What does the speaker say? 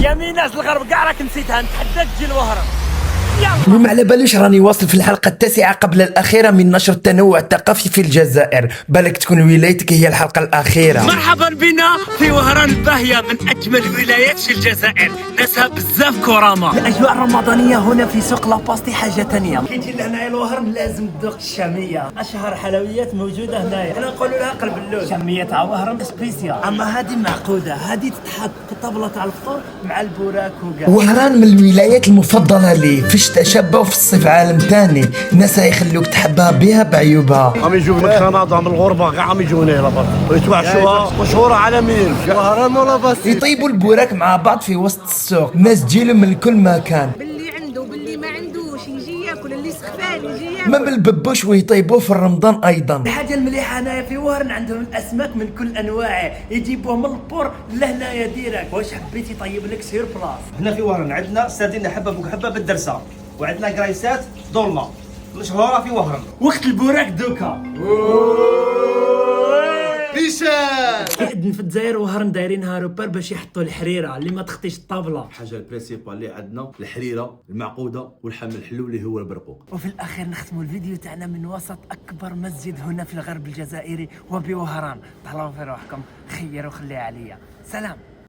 يا ميناس الغرب كاع راك نسيتها، نتحداك تجي لوهران. وما على باليش راني واصل في الحلقة التاسعة قبل الأخيرة من نشر التنوع الثقافي في الجزائر. بالك تكون ولايتك هي الحلقة الأخيرة. مرحبا بنا في وهران الباهية، من أجمل ولايات في الجزائر، ناسها بزاف كرامة. الأجواء الرمضانية هنا في سوق لاباستي حاجة تانية. كي تجي لهنايا لوهران لازم تذوق الشامية، أشهر حلويات موجودة هنايا، أنا نقولوا لها قلب اللوز. شامية تاع وهران سبيسيال، أما هذه معقودة، هذه تتحط في الطبلة تاع الفطور مع البوراك وكاع. وهران من الولايات المفضلة لي، فاش تشبه في الصيف عالم تاني، ناسها يخلوك تحبها بها بعيوبها. عم يجوا من كندا من الغربه كاع عم يجوا هنا لاباس ويتوحشوها، مشهوره عالميا وهران ولا بس. يطيبوا البوراك مع بعض في وسط السوق، الناس تجيلهم من كل مكان، باللي عنده باللي ما عندوش يجي ياكل، اللي سخفان يجي ياكل. ما بالببوش ويطيبوه في رمضان أيضا. الحاجة المليحة هنايا في وهران عندهم الأسماك من كل أنواعه، يجيبوه من البور لهنايا ديريكت، واش حبيت يطيب لك سير بلاص. هنا في وهران عندنا سردين حبه فوق حبه بالدرسه، وعندنا قرايسات دولمه مشهوره في وهران. وقت البوراك دوكا بيشان كيأذن في الجزائر وهران دايرينها روبر باش يحطوا الحريرة اللي ما تخطيش الطابلة. الحاجه البرينسيبال اللي عندنا الحريره المعقوده والحمل الحلو اللي هو البرقوق. وفي الأخير نختموا الفيديو تاعنا من وسط أكبر مسجد هنا في الغرب الجزائري وبوهران. تهلاو في روحكم، خير وخليها عليا، سلام.